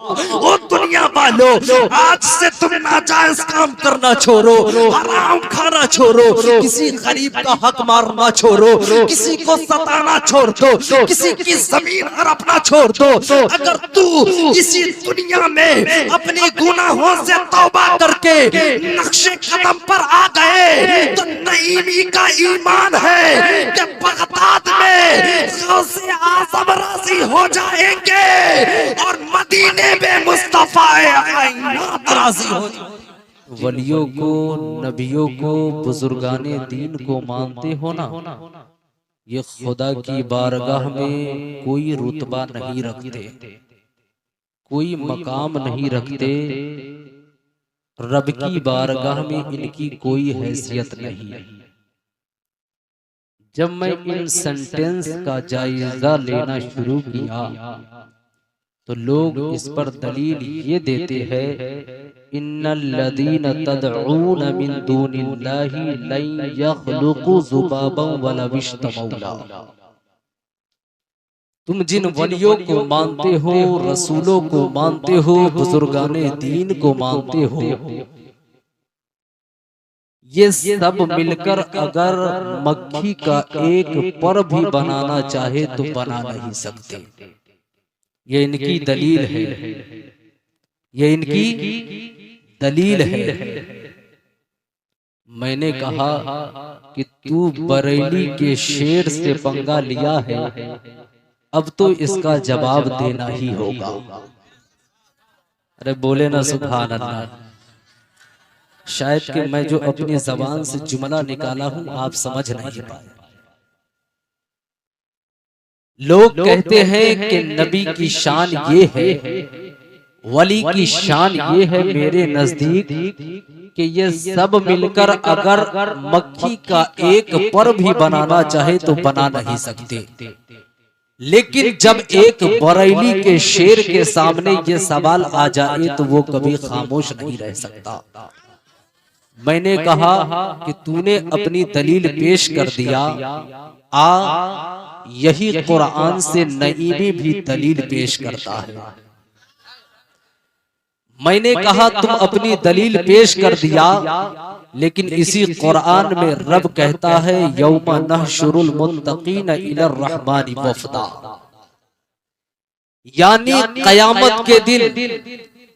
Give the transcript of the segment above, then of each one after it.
ओ दुनिया वालों, आज से तुम नाजायज काम करना छोड़ो, हराम खाना छोड़ो, किसी गरीब का हक मारना छोड़ो, किसी को सताना छोड़ दो, किसी की जमीन हड़पना छोड़ दो। अगर तू इसी दुनिया में अपने गुनाहों से तौबा करके नक्शे कदम पर आ गए तो नईमी का ईमान है कि बगदाद में गौसे आज़म राज़ी हो जाएंगे और मदीने में मुस्तफा कायनात राज़ी हो जाएंगे। वलियों को, नबियों को, बुजुर्गाने दीन को मानते हो ना, ये खुदा की बारगाह में कोई रुतबा नहीं रखते, कोई मकाम नहीं रखते, रब की बारगाह में इनकी कोई हैसियत नहीं। जब मैं इन सेंटेंस का जायजा लेना शुरू किया तो लोग इस पर दलील ये देते हैं, इन्नल्लज़ीना तदऊन मिन दूनिल्लाहि लन यख्लुकू ज़ुबाबन वला बिश्तमौला। तुम जिन वलियों को मानते हो, रसूलों को मानते हो, बुजुर्गाने दीन को मानते हो, ये सब मिलकर अगर मक्खी का एक पर भी बनाना चाहे तो बना नहीं सकते। ये इनकी दलील है, ये इनकी दलील है। मैंने कहा कि तू बरेली के शेर से पंगा लिया है, अब तो इसका जवाब देना ही होगा। अरे बोले ना सुभान अल्लाह। शायद कि मैं जो अपनी जबान से जुमला निकाला हूं आप समझ नहीं पाए। लोग कहते हैं कि नबी की शान ये है, वली की शान ये है मेरे नजदीक कि ये सब मिलकर अगर मक्खी का एक पर भी बनाना चाहे तो बना नहीं सकते। लेकिन जब एक बरेली के शेर के सामने ये सवाल आ जाए तो वो कभी खामोश नहीं रह सकता। मैंने कहा कि तूने अपनी दलील पेश कर दिया, यही कुरान से नईमी भी दलील पेश करता है। मैंने कहा तुम अपनी दलील पेश कर दिया, लेकिन इसी कुरान में रब कहता है यौमा नहशुरुल मुत्तकीन इलर रहमानि वफ़दा, यानी कयामत के दिन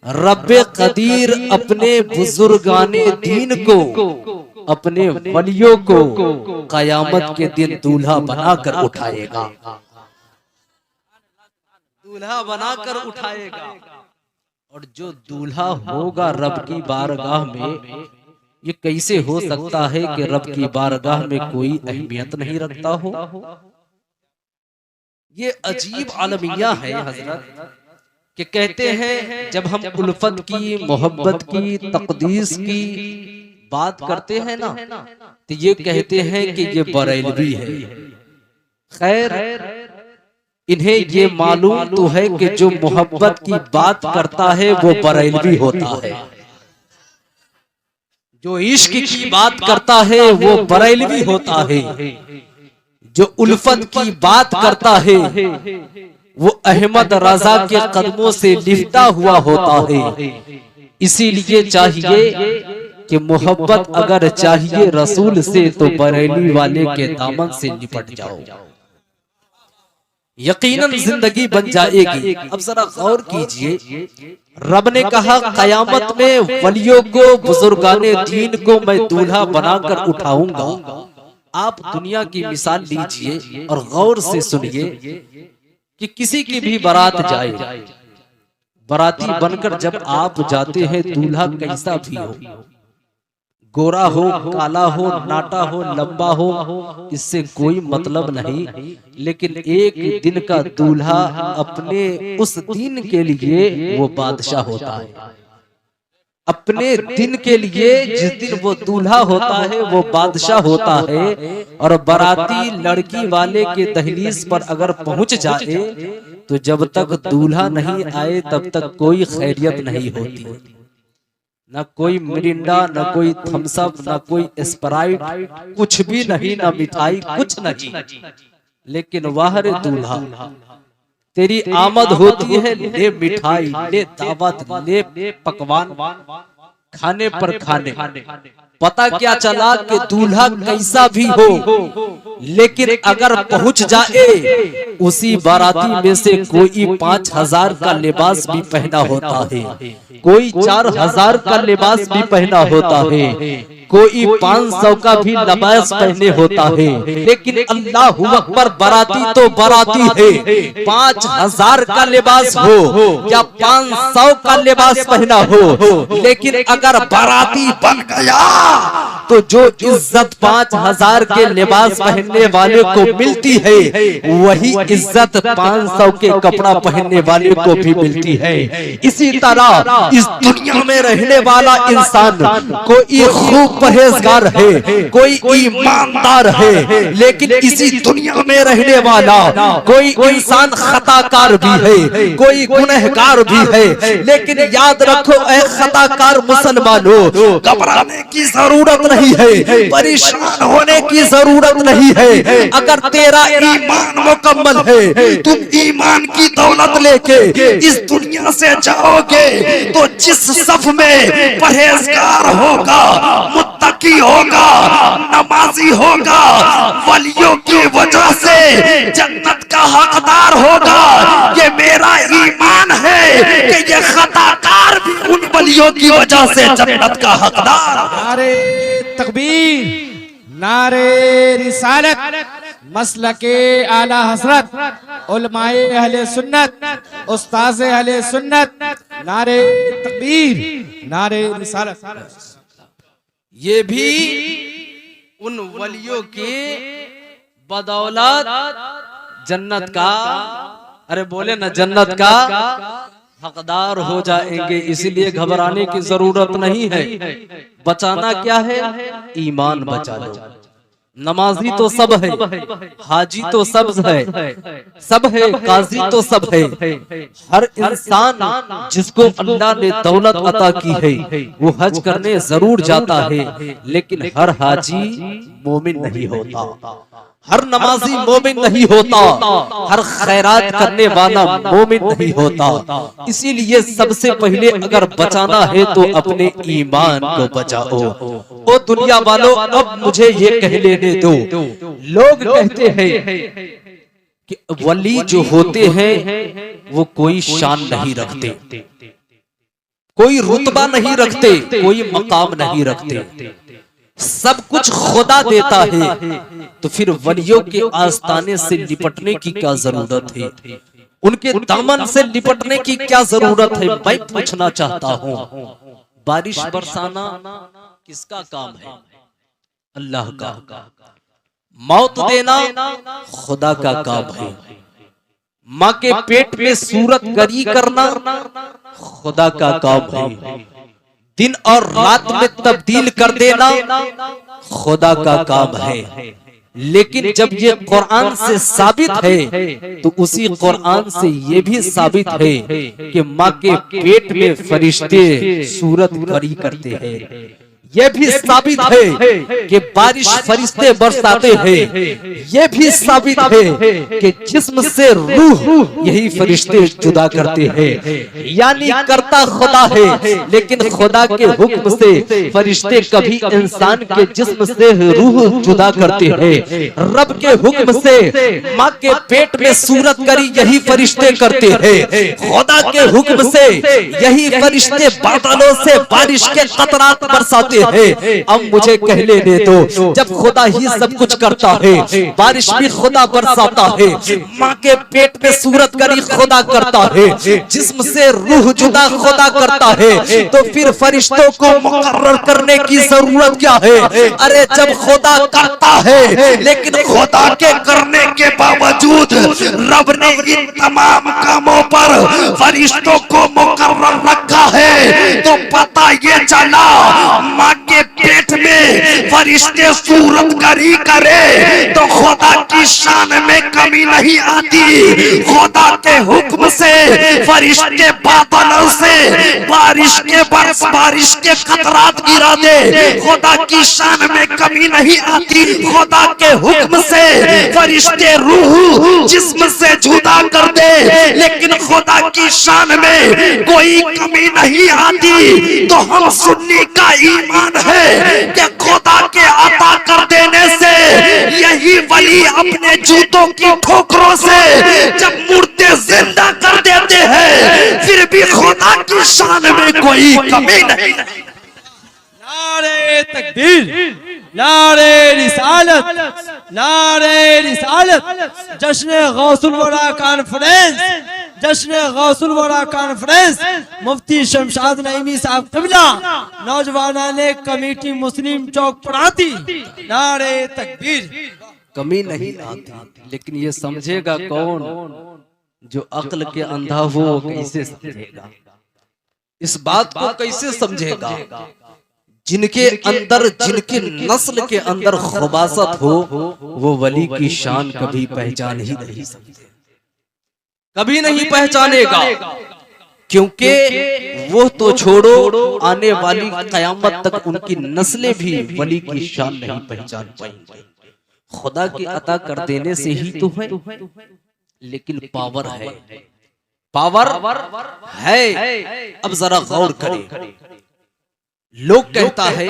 रब्बे कदीर अपने बुजुर्गाने दीन को, अपने वलियों को कयामत के दिन दूल्हा बनाकर उठाएगा, दूल्हा बनाकर उठाएगा। और जो दूल्हा होगा रब की बारगाह में, ये कैसे हो सकता है कि रब की बारगाह में कोई अहमियत नहीं रखता हो? ये अजीब अलमिया है हजरत, कि कहते हैं जब हम उल्फत की, मोहब्बत की, तकदीस की बात करते हैं ना, तो ये कहते हैं कि ये बरेलवी है। खैर, इन्हें ये मालूम तो है कि जो मोहब्बत की बात करता है वो बरेलवी होता है, जो इश्क की बात करता है वो बरेलवी होता है, जो उल्फत की बात करता है वो अहमद रजा के कदमों से लिपटा हुआ होता है। इसीलिए चाहिए कि मोहब्बत अगर चाहिए रसूल से तो बरेली वाले के दामन से निपट जाओ, यकीनन जिंदगी बन जाएगी। अब जरा गौर कीजिए, रब ने कहा कयामत में वलियों को, बुजुर्गाने दीन को मैं दूल्हा बनाकर उठाऊंगा। आप दुनिया की मिसाल लीजिए और गौर से सुनिए कि किसी की भी बारात जाए, बाराती बनकर जब आप जाते हैं, दूल्हा कैसा भी हो, गोरा हो, काला हो, नाटा हो, लंबा हो, इससे कोई मतलब नहीं, लेकिन एक दिन का दूल्हा अपने उस दिन के लिए वो बादशाह होता है। अपने दिन के लिए जिस दिन वो दूल्हा होता है वो बादशाह होता है, और बाराती लड़की वाले के दहलीज पर अगर पहुंच जाए तो जब तक दूल्हा नहीं आए तब तक कोई खैरियत नहीं होती, ना कोई मिरिंडा, ना कोई थम्स अप, ना कोई स्प्राइट, कुछ भी नहीं, ना मिठाई, कुछ नहीं। लेकिन वाह रे दूल्हा, तेरी आमद होती है, ले मिठाई, ले दावत, ले पकवान, खाने पर खाने। पता क्या चला कि दूल्हा कैसा भी हो, लेकिन अगर पहुंच जाए उसी बाराती में से कोई 5,000 का लिबास भी पहना होता है, कोई 4,000 का लिबास भी पहना होता है, कोई 500 का भी लिबास पहने होता है, लेकिन अल्लाहू अकबर, बाराती तो बाराती है। 5,000 का लिबास हो या 500 का लिबास पहना हो, लेकिन अगर बाराती बन गया तो जो इज्जत 5,000 के लिबास पहनने वाले को मिलती है, वही इज्जत 500 के कपड़ा पहनने वाले को भी मिलती है। इसी तरह इस दुनिया में रहने वाला इंसान कोई खूब परहेजगार है, कोई ईमानदार है, लेकिन इसी दुनिया में रहने वाला कोई इंसान खताकार भी है, कोई गुनहगार भी है। लेकिन याद रखो ऐ खताकार मुसलमानों, घबराने की जरूरत नहीं है, परेशान होने की जरूरत नहीं है। अगर तेरा ईमान मुकम्मल है, तुम ईमान की दौलत लेके इस दुनिया से जाओगे, तो जिस सफ में परहेजगार होगा, मुत्तकी होगा, नमाजी होगा, वलियों की वजह से जन्नत का हकदार होगा। ये मेरा ईमान है कि ये खताकार भी उन वलियों की वजह से जन्नत का हकदार। नारे तकबीर, नारे रिसालत, मसलके आला हजरत, उलमाए अहले सुन्नत, उस्ताज़े अहले सुन्नत, नारे तकबीर, नारे रिसालत। ये भी उन वलियों की बदौलत जन्नत का, अरे बोले ना, जन्नत का हकदार हो जाएंगे। इसलिए घबराने की जरूरत नहीं है। बचाना क्या है? ईमान बचा लो। नमाजी तो सब है, हाजी तो सब है, काजी तो सब है। हर इंसान जिसको अल्लाह ने दौलत अता की है, वो हज करने जरूर जाता है, लेकिन हर हाजी मोमिन नहीं होता, हर नमाजी मोमिन नहीं होता, हर खैरात करने वाला मोमिन नहीं होता। इसीलिए सबसे पहले अगर बचाना है तो अपने ईमान को बचाओ। ओ दुनिया वालों, अब मुझे ये कह लेने दो। लोग कहते हैं कि वली जो होते हैं वो कोई शान नहीं रखते, कोई रुतबा नहीं रखते, कोई मकाम नहीं रखते, सब कुछ खुदा देता है। तो फिर वलियों के आस्ताने से लिपटने की क्या जरूरत है? उनके दामन से लिपटने की क्या जरूरत है? मैं पूछना चाहता हूँ, बारिश बरसाना किसका काम है? अल्लाह का। मौत देना खुदा का काम है। माँ के पेट में सूरत गरी करना खुदा का काम है। दिन और रात में तब्दील कर देना खुदा का काम है। लेकिन जब ये कुरान से साबित है, तो उसी कुरान से ये भी साबित है कि माँ के पेट में फरिश्ते सूरत गरी करते हैं। ये भी साबित है कि बारिश फरिश्ते बरसाते हैं। ये भी साबित है कि जिस्म से रूह यही फरिश्ते जुदा करते हैं। यानी करता खुदा है, लेकिन खुदा के हुक्म से फरिश्ते कभी इंसान के जिस्म से रूह जुदा करते हैं। रब के हुक्म से माँ के पेट में सूरत करी यही फरिश्ते करते हैं। खुदा के हुक्म से यही फरिश्ते बादलों से बारिश के कतरात बरसाते है। अब मुझे कह लेने दो, जब खुदा ही सब कुछ करता है, बारिश भी खुदा बरसाता है, माँ के पेट में सूरत करी खुदा करता है, जिस्म से रूह जुदा खुदा करता है, तो फिर फरिश्तों को मुकर्रर करने की जरूरत क्या है? अरे जब खुदा करता है, लेकिन खुदा के करने के बावजूद रब ने इन तमाम कामों पर फरिश्तों को मुकर्रर रखा है, तो पता ये चला माँ के पेट में फरिश्ते सूरत गरी करे तो खुदा की शान में कमी नहीं आती। खुदा के हुक्म से फरिश्ते बादलों से बारिश के बरस बारिश के कतरात गिरा दे, खुदा की शान में कमी नहीं आती। खुदा के हुक्म से फरिश्ते रूह जिस्म से जुदा कर दे, लेकिन खुदा की शान में कोई कमी नहीं आती। तो हम सुन्नी का ईमान है कि खुदा के अता कर देने से यही वली अपने जूतों की ठोकरों से जब मुर्दे जिंदा कर देते हैं, फिर भी खुदा की शान में कोई कमी नहीं। नारे तकबीर, नारे रिसालत, नारे रिसालत। जश्न गौसुल वरा कॉन्फ्रेंस, जश्न गौसुल वरा कॉन्फ्रेंस, मुफ्ती शमशाद नईमी साहब क़िबला, नौजवानाने कमेटी मुस्लिम चौक पढ़ाती। नारे तकबीर। कमी नहीं आती, लेकिन ये समझेगा कौन? जो अक्ल के अंधा हो कैसे समझेगा? इस बात को कैसे समझेगा? जिनके अंदर, जिनके नस्ल के अंदर खुबासत हो, वो वली की शान कभी पहचान ही नहीं सकते, कभी नहीं पहचानेगा। क्योंकि वो तो छोड़ो, आने वाली कयामत तक उनकी नस्लें भी वली की शान नहीं पहचान पाएंगी। खुदा की अता कर देने से ही तो है, लेकिन पावर है, पावर है। अब जरा गौर करें, लोग कहता है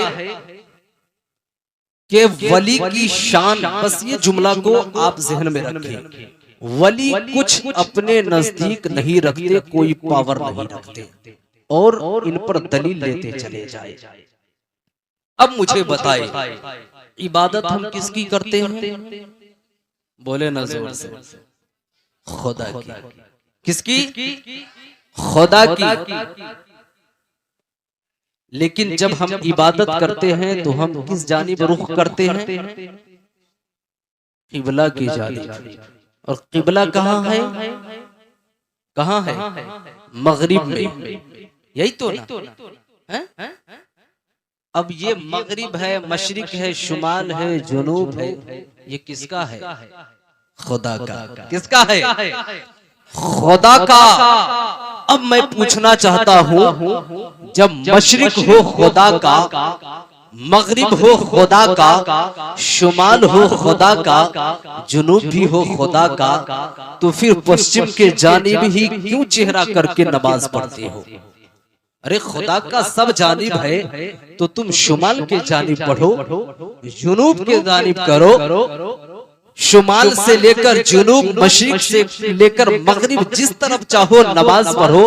कि वली की शान, बस ये जुमला को आप जहन में रखें, वली कुछ अपने नजदीक नहीं रखते, कोई पावर नहीं रखते, और इन पर दलील लेते चले जाए। अब मुझे बताए, इबादत हम किसकी करते हैं? बोले ना जोर से। खुदा की। किसकी? खुदा की। लेकिन जब हम इबादत करते हैं तो हम किस जानिब रुख करते हैं? किबला की जानिब। और किबला कहाँ है? कहाँ है? मगरिब में। यही तो ना है? अब ये मगरिब है, मशरिक है, शुमाल है, जुनूब है, ये किसका है? खुदा का। किसका है? खुदा का। अब मैं पूछना चाहता हूँ, जब मशरिक हो खुदा का, मगरिब हो खुदा का, शुमाल हो खुदा का, जुनूब भी हो खुदा का, तो फिर पश्चिम के जानिब ही क्यों चेहरा करके नमाज पढ़ते हो? अरे खुदा का सब जानिब है, तो तुम शुमाल के जानिब पढ़ो, जुनूब के जानिब करो। शुमाल से लेकर जुनूब, मशरिक से लेकर मगरिब, जिस तरफ चाहो नमाज पढ़ो,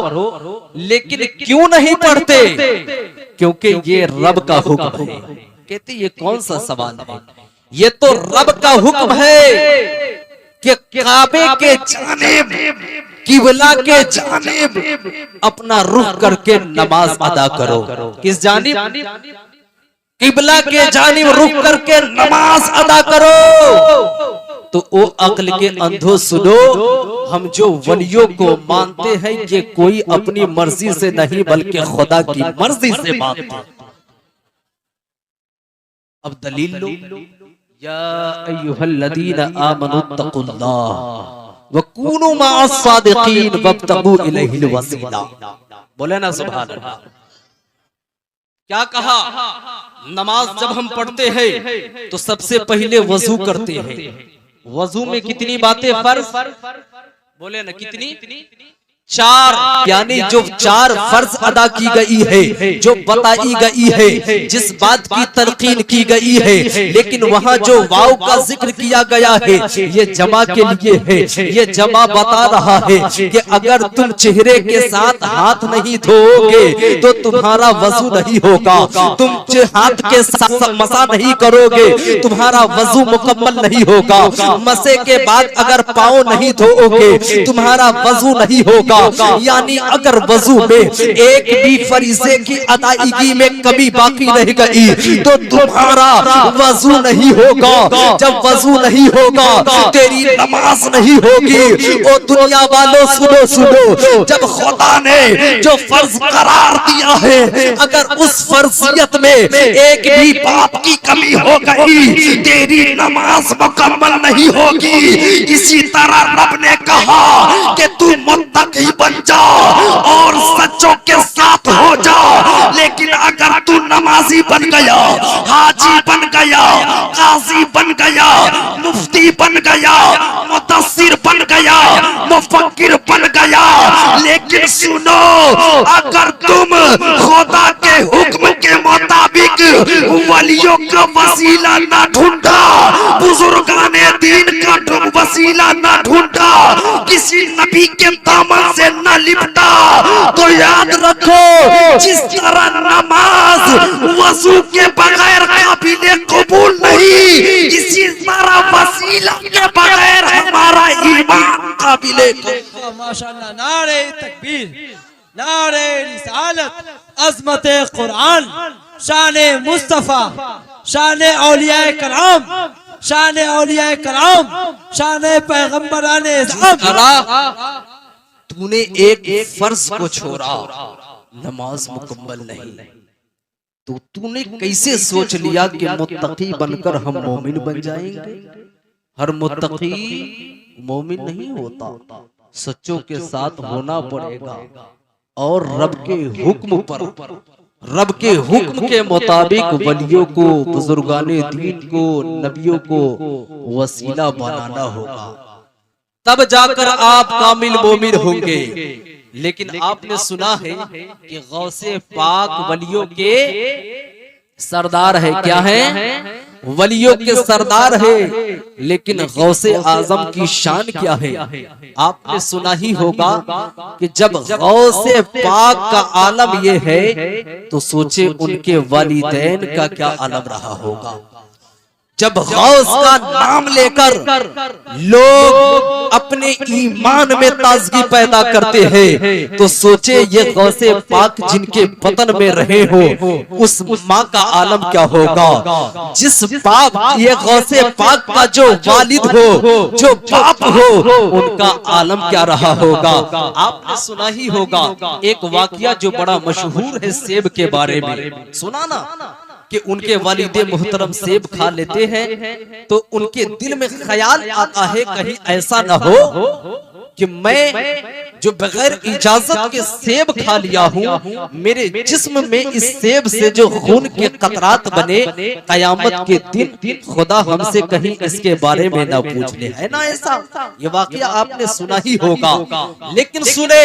लेकिन क्यों नहीं पढ़ते? क्योंकि ये रब का हुक्म है। कहते ये कौन सा सवाल है? ये तो रब का हुक्म है कि काबे के जानिब, किबला के जानिब अपना रुख करके नमाज अदा करो। किस जानिब? किबला के जानिब रुख करके नमाज अदा करो। तो ओ अक्ल के अंधो सुनो, हम जो वलियों को मानते हैं ये कोई अपनी मर्जी से नहीं बल्कि खुदा की मर्जी से मानते हैं। अब दलील लो, या अय्युहल्लज़ीना आमनुत्तकुल्लाह वकूनू मअस-सादिकीन वब्तगू इलैहिल वसीला। बोले ना सुभान अल्लाह। क्या कहा? नमाज जब हम पढ़ते हैं तो सबसे पहले वजू करते हैं। वजू में कितनी बातें फर्ज? बोले ना कितनी? 4, यानी जो 4 फर्ज अदा की गई है, जो बताई गई है, जिस बात की तलकीन की गई है, लेकिन वहाँ जो वाव का जिक्र किया गया है, ये जमा के लिए है। ये जमा बता रहा है कि अगर तुम चेहरे के साथ हाथ नहीं धोओगे तो तुम्हारा वजू नहीं होगा। तुम हाथ के साथ मसा नहीं करोगे, तुम्हारा वजू मुकम्मल नहीं होगा। मसे के बाद अगर पाँव नहीं धोओगे, तुम्हारा वजू नहीं होगा। यानी अगर वजू में एक भी फरीज़े की अदायगी में कमी बाकी रह गई तो तुम्हारा वजू नहीं होगा। जब वजू नहीं होगा तेरी नमाज नहीं होगी। ओ दुनिया वालों सुनो सुनो, जब खुदा ने जो फर्ज करार दिया है, अगर उस फर्जियत में एक भी बात की कमी हो गई, तेरी नमाज मुकम्मल नहीं होगी। इसी तरह रब ने कहा कि तू मुत्तकी बन जा और सच्चों के साथ हो जा, लेकिन काजी बन गया, मुफ्ती बन गया, मुदस्सिर बन गया, मुफक्किर बन गया। लेकिन सुनो, अगर तुम खुदा के हुक्म के मुताबिक वलियों का वसीला ना ढूंढा, बुजुर्गाने दीन का वसीला ना ढूंढा, किसी नबी के दामन से ना लिपटा, तो याद रखो जिस तरह नमाज वजू के बगैर काबिले कबूल नहीं, इसी तरह वसीला के बगैर हमारा ईमान काबिले कबूल। माशाअल्लाह, नारे तकबीर, नारे रिसालत, अज़मत कुरान, शान मुस्तफा, शान औलिया कराम, शान औलिया कराम, शान पैगंबराने तूने एक फर्ज को छोड़ा, नमाज मुकम्मल नहीं, तो तूने कैसे सोच लिया कि मुत्तकी बनकर हम मोमिन बन जाएंगे? हर मुत्तकी मोमिन नहीं होता, सच्चों के साथ होना पड़ेगा और रब के हुक्म पर, रब के हुक्म के मुताबिक वलियों को, बुजुर्गाने दीन को, नबियों को वसीला बनाना होगा, तब जाकर आप कामिल मोमिन होंगे। लेकिन आपने सुना है कि गौसे पाक वलियों के सरदार है। क्या है? वलियों के सरदार है। लेकिन गौसे आजम की शान क्या है? आपने सुना ही होगा कि जब गौसे पाक का आलम ये है, तो सोचे उनके वालिदैन का क्या आलम रहा होगा। जब गौस का नाम लेकर लोग अपने ईमान में ताजगी पैदा करते हैं, तो सोचे ये गौसे पाक जिनके बतन में रहे हो, उस माँ का आलम क्या होगा। जिस बाप, ये गौसे पाक का जो वालिद हो, जो बाप हो, उनका आलम क्या रहा होगा। आपने सुना ही होगा एक वाकया जो बड़ा मशहूर है सेब के बारे में। सुना ना कि उनके वालिदे मोहतरम सेब खा लेते हैं, तो उनके दिल में ख्याल आता है कहीं ऐसा ना हो कि मैं जो बगैर इजाजत के सेब खा लिया हूँ, मेरे जिस्म में इस सेब से जो खून के कतरात बने, कयामत के दिन खुदा हमसे कहीं इसके बारे में ना पूछ ले। है ना ऐसा? ये वाकया आपने सुना ही होगा। लेकिन सुने,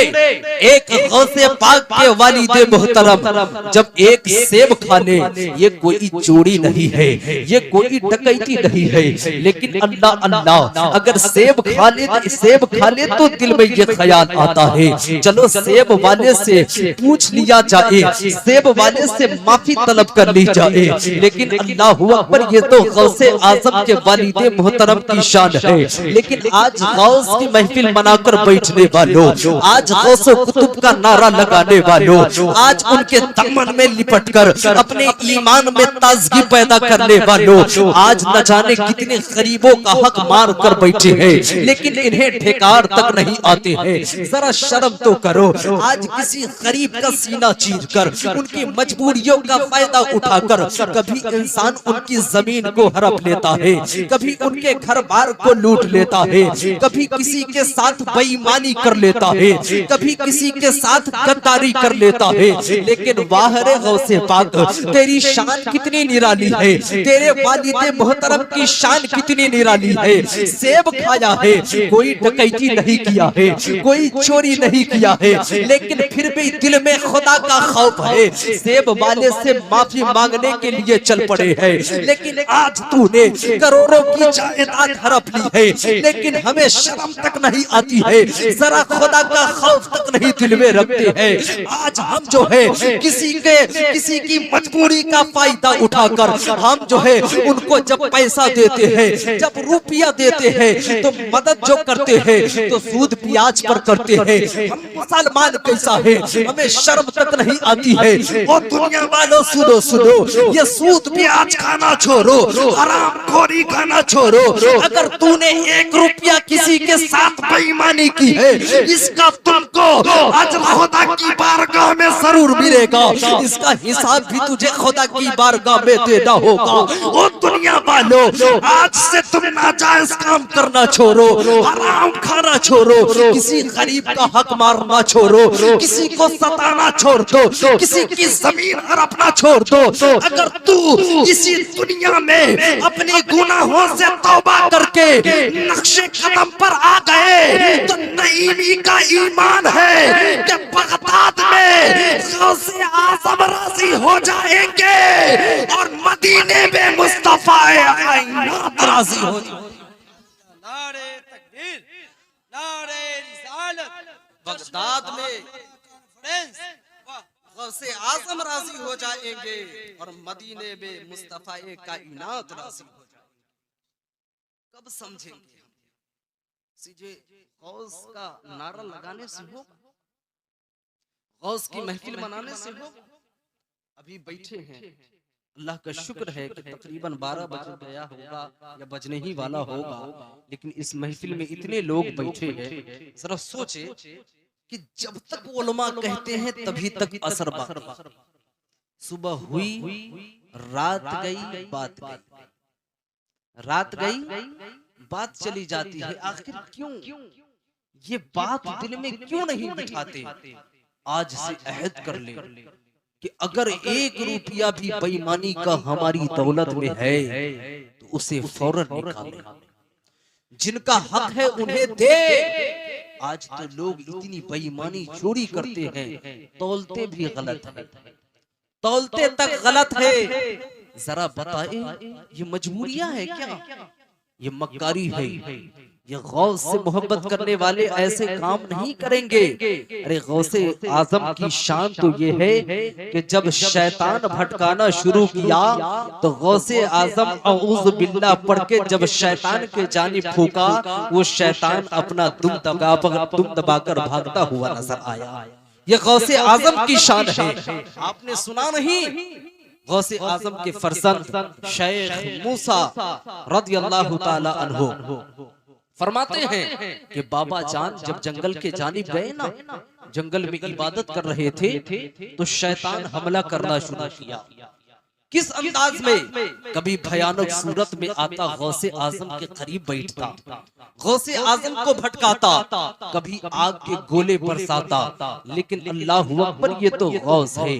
एक गौसे पाक के वालिदे मोहतरम जब एक सेब खा ले, ये कोई चोरी नहीं है, ये कोई डकैती नहीं है, लेकिन अल्लाह अल्लाह, अगर सेब खा ले तो दिल में ये ख्याल आता है, चलो सेब वाले से पूछ लिया जाए, सेब वाले से माफी तलब कर ली जाए। लेकिन अल्लाह अकबर, ये तो गौसे आजम के वालिदे मोहतरम की शान है। लेकिन आज गौस की महफिल मनाकर बैठने वालों, आज गौसो कुतुब का नारा लगाने वालों, आज उनके दामन में लिपट कर अपने ईमान में ताजगी पैदा करने वालों, आज न जाने कितने गरीबों का हक मार कर बैठे हैं, लेकिन इन्हें ठेकार तक नहीं आते हैं। जरा शर्म तो करो। आज किसी गरीब का सीना चीर कर, उनकी मजबूरियों का फायदा उठाकर, कभी इंसान उनकी जमीन को हड़प लेता है, कभी उनके घर बार को लूट लेता है, कभी किसी के साथ बेईमानी कर लेता है, कभी किसी के साथ गद्दारी कर लेता है। लेकिन वाह रे गौसे पाक, तेरी शान कितनी निराली है, तेरे वालिदे मोहतरम की शान कितनी निराली है। सेब खाया है, कोई डकैती नहीं किया है, कोई चोरी नहीं किया है, लेकिन फिर भी दिल में खुदा का खौफ है। सेब वाले से माफी मांगने के लिए चल पड़े हैं, लेकिन आज तूने करोड़ों की जायदाद हड़प ली है, लेकिन हमें शर्म तक नहीं आती है, जरा खुदा का खौफ तक नहीं दिल में रखते हैं। आज हम जो है किसी की मजबूरी का फायदा उठाकर हम जो है उनको जब पैसा देते हैं, जब रुपया देते हैं, तो मदद जो करते हैं तो सूद प्याज पर करते हैं। हम मुसलमान कैसा है, हमें शर्म तक नहीं आती है। और दुनिया वालों सुनो सुनो, ये सूद प्याज खाना छोड़ो, हरामखोरी खाना छोड़ो। अगर तूने 1 रुपया किसी के साथ बेईमानी की है, इसका तुमको अजर खुदा की बारगाह में जरूर मिलेगा। इसका हिसाब भी तुझे खुदा की बारगाह में देना होगा। और दुनिया वालों, आज से तुम नाजायज काम करना छोड़ो, हराम खाना छोड़ो, किसी गरीब का हक मारना छोड़ो, किसी को सताना छोड़ दो, किसी की जमीन हड़पना छोड़ दो। अगर तू इसी दुनिया में अपने गुनाहों से तौबा करके नक्शे कदम पर आ गए तो नईमी का ईमान है कि बगदाद में गौसे आज़म राजी हो जाएंगे और मदीने में मुस्तफा कायनात राजी हो जाएंगे। नारे तकबीर, नारे रिसालत, बगदाद में कॉन्फ्रेंस, वाह, गौसे आज़म राजी हो जाएंगे और मदीने में मुस्तफा कायनात राजी हो जाएंगे। कब समझेंगे? सीधे गौस का नारा लगाने से हो, गौस की महफिल मनाने से हो। अभी बैठे हैं, अल्लाह का शुक्र है कि तकरीबन 12 बज गया होगा या बजने ही वाला होगा, लेकिन इस महफिल में इतने लोग बैठे हैं। जरा सोचे कि जब तक उलमा कहते हैं तभी तक असर बाकी। सुबह हुई, रात गई, बात गई, रात गई, बात चली जाती है। आखिर क्यों ये बात दिल में क्यों नहीं बिठाते? आज से अहद कर ले कि अगर 1 रुपया भी बेईमानी का हमारी दौलत में है तो उसे फौरन निकाले। जिनका हक है उन्हें दे। आज तो लोग इतनी बेईमानी चोरी करते हैं, तौलते भी गलत है, तौलते तक गलत है। जरा बताए ये मजबूरियां है क्या? ये मक्कारी है। ये गौस से मोहब्बत करने वाले ऐसे काम नहीं करेंगे। अरे गौसे आजम की शान तो ये है कि जब शैतान भटकाना शुरू किया तो गौसे आजम औज़ बिल्लाह पढ़ के जब शैतान के जानिब फूका, वो शैतान अपना दुम दबाकर भागता हुआ नजर आया। ये गौसे आजम की शान है। आपने सुना नहीं? गौसे आजम के फरजंद शेख मूसा रज़ियल्लाहु ताला अन्हु फरमाते हैं कि बाबा जान जब जंगल के जानिब गए ना, जंगल में इबादत कर रहे थे तो शैतान हमला करना शुरू किया। किस अंदाज में? कभी भयानक सूरत में आता, गौसे आजम के करीब बैठता, गौसे आजम को भटकाता, कभी आग के गोले बरसाता। लेकिन अल्लाह अकबर, ये तो गौस है,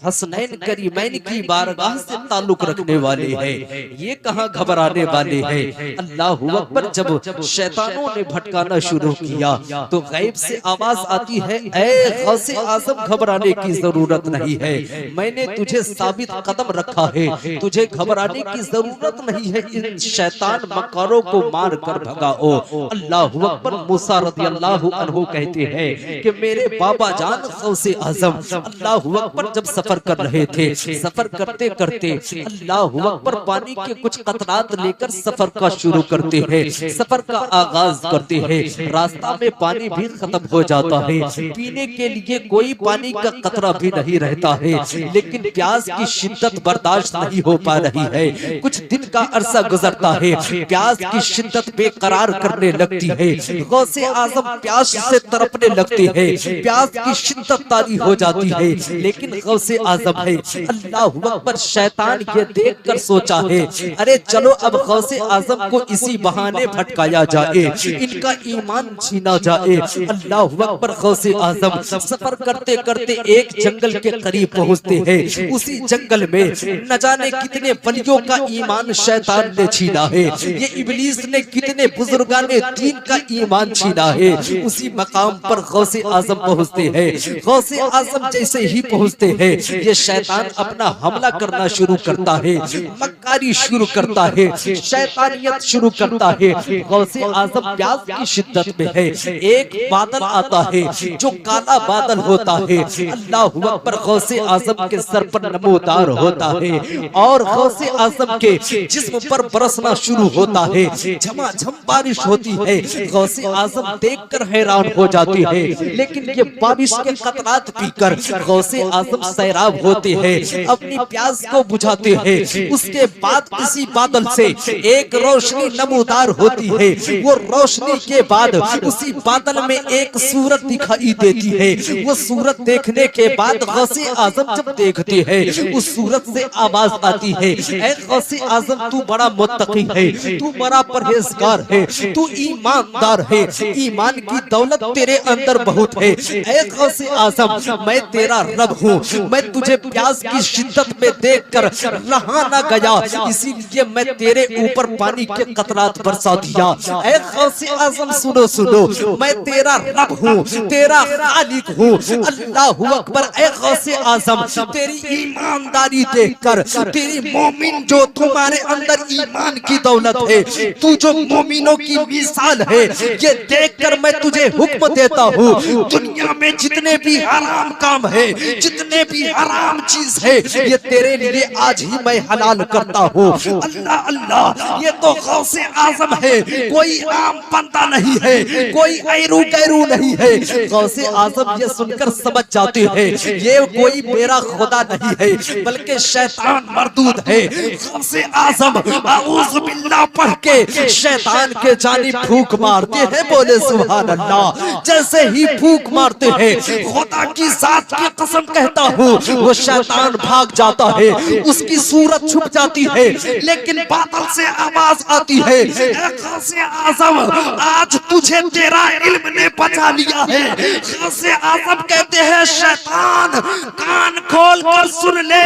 हसनैन करीमैन की बारगाह से ताल्लुक रखने वाले हैं, ये कहाँ घबराने वाले हैं। अल्लाह अकबर। जब शैतानों ने भटकाना शुरू किया तो गैब से आवाज आती है, ऐ गौसे आजम घबराने की जरूरत नहीं है, मैंने तुझे साबित कदम रखा है, तुझे घबराने की जरूरत नहीं है, इन शैतान मक्कारों को मार कर भगाओ। अल्लाह अकबर। मूसा रज़ियल्लाहु अन्हु कहते हैं कि मेरे बाबा जान गौसे आज़म अल्लाह अकबर जब सफर कर रहे थे, सफर करते करते अल्लाह अकबर पानी के कुछ कतरात लेकर सफर का शुरू करते हैं, सफर का आगाज करते हैं। रास्ता में पानी भी खत्म हो जाता है, पीने के लिए कोई पानी का कतरा भी नहीं रहता है, लेकिन प्यास की शिद्दत बर्दाश्त नहीं हो पा रही है। कुछ दिन का अरसा गुजरता है, प्यास की शिद्दत बेकरार करने लगती है, गौसे आजम प्यास से तड़पने लगते हैं, प्यास की शिद्दत तारी हो जाती है, लेकिन गौसे आजम है। अल्लाह अकबर। शैतान ये देखकर सोचा है, अरे चलो अब गौसे आजम को इसी बहाने भटकाया जाए, इनका ईमान छीना जाए। अल्लाह अकबर। गौसे आजम सफर करते करते एक जंगल के करीब पहुंचते हैं। उसी जंगल में न जाने कितने वलियों का ईमान शैतान ने छीना है, ये इब्लीस ने कितने बुजुर्गाने दीन का ईमान छीना है। उसी मकाम पर गौसे आजम पहुंचते हैं। गौसे आजम जैसे ही पहुंचते हैं, ये शैतान अपना हमला करना शुरू करता है, मक्कारी शुरू करता है, शैतानियत शुरू करता है। गौसे आजम प्यास की शिद्दत में है, एक बादल आता है जो काला बादल होता है। अल्लाह अकबर। गौसे आजम के सर पर नमोदार होता है और गौसे आजम के जिस्म पर बरसना शुरू होता है, झमाझम बारिश होती है। गौसे आजम देखकर हैरान हो जाती है, लेकिन ये बारिश के कतरात पीकर गौसे आजम सैराब होते हैं, अपनी प्यास को बुझाते हैं। उसके बाद किसी बादल से एक रोशनी नमूदार होती है, वो रोशनी के बाद उसी बादल में एक सूरत दिखाई देती है। वो सूरत देखने के बाद गौसे आजम जब देखते हैं, उस सूरत से आवाज आती है, ऐ गौसे आजम तू बड़ा मुत्तकी है, तू बड़ा परहेजगार है, तू ईमानदार है, ईमान की दौलत तेरे अंदर बहुत है। ऐ गौसे आजम मैं तेरा रब हूँ, मैं तुझे प्यास की शिद्दत में देखकर रहा ना गया, इसीलिए मैं तेरे ऊपर पानी के कतरात बरसा दिया। ऐ गौसे आजम सुनो सुनो, मैं तेरा रब हूँ, तेरा खालिक हूँ। अल्लाहु अकबर। ऐ गौसे आजम तेरी ईमानदारी देखकर, तेरी मोमिन जो तुम्हारे अंदर ईमान की दौलत है, तू जो मोमिनों की मिसाल है, ये देखकर मैं तुझे हुक्म देता हूँ, दुनिया में जितने भी हराम काम है, जितने भी हराम चीज है, ये तेरे लिए आज ही मैं हलाल करता हूँ। अल्लाह अल्लाह, ये तो गौसे आजम है, कोई आम बंदा नहीं है, कोई ऐरू गैरू नहीं है। गौसे आजम ये सुनकर समझ जाते हैं, ये कोई मेरा खुदा नहीं है, बल्कि शैतान मरदूद है। गौसे आजम आऊज़ बिल्लाह पढ़ के शैतान के जानिब फूंक मारते हैं, बोले सुभान अल्लाह। जैसे ही फूंक मारते हैं, खुदा की जात की कसम कहता हूँ, वो शैतान भाग जाता है, उसकी सूरत छुप जाती है, लेकिन बादल से आवाज आती है, गौसे आजम आज तुझे तेरा इल्म ने बचा लिया है। गौसे आजम कहते हैं, शैतान कान खोल कर सुन ले,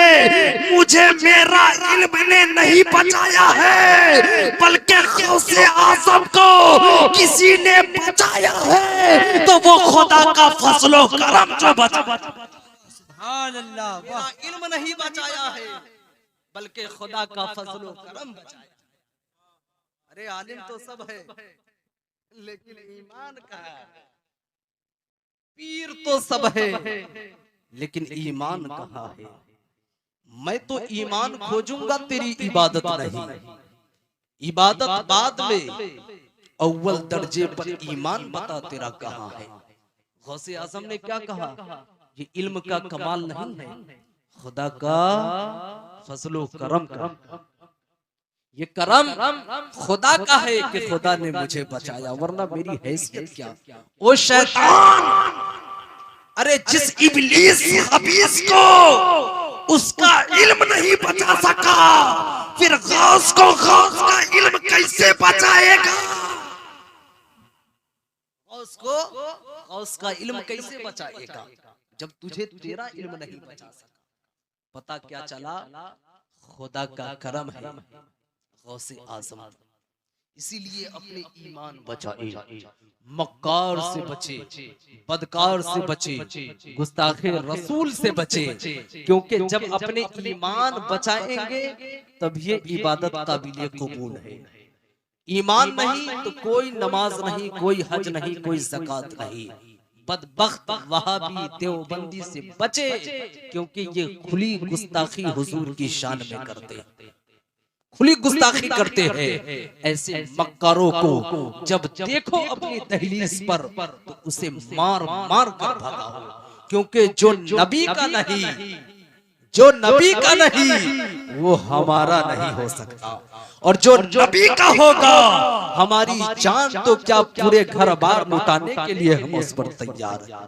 मुझे मेरा इल्म ने नहीं बचाया है, बल्कि गौसे आजम को किसी ने बचाया है, तो वो खुदा का फजलो करम जो बचा। सुभान अल्लाह, वाह। इल्म नहीं बचाया है, बल्कि खुदा का फजलो करम बचाया। अरे आलिम तो सब है, लेकिन ईमान कहाँ है? पीर तो सब है, लेकिन ईमान कहाँ है? मैं तो ईमान खोजूंगा, तेरी इबादत नहीं। इबादत बाद में, अव्वल दर्जे पर ईमान बता तेरा कहाँ है। गौसे आजम ने क्या कहा? ये इल्म का कमाल नहीं है, खुदा का फजलो करम का। ये करम खुदा का है कि खुदा ने मुझे बचाया, वरना मेरी हैसियत क्या। ओ शैतान, अरे जिस इब्लीस हबीस को उसका इल्म नहीं बचा सका, फिर गौस को गौस का इल्म कैसे बचाएगा? गौस को गौस का इल्म कैसे बचाएगा जब तुझे तेरा इल्म नहीं बचा सका? पता क्या चला? खुदा का करम है गौसे आजम। इसीलिए अपने ईमान बचाए, मक्कार से बचे, बदकार से बचे, गुस्ताखे रसूल से बचे, क्योंकि जब अपने ईमान बचाएंगे तब ये इबादत काबिल कबूल है। ईमान नहीं तो कोई नमाज नहीं, कोई हज नहीं, कोई ज़कात नहीं। बदबख्त वहाबी देवबंदी से बचे, क्योंकि ये खुली गुस्ताखी हुजूर की शान में करते हैं, खुली गुस्ताखी करते हैं। ऐसे मक्कारों को जब देखो अपनी दहलीज पर, तो उसे मार मार कर भगाओ, क्योंकि जो नबी का नहीं, जो नबी का नहीं, वो हमारा नहीं हो सकता, और जो नबी का होगा, हमारी जान तो क्या पूरे घर बार लुटाने के लिए हम उस पर तैयार हैं।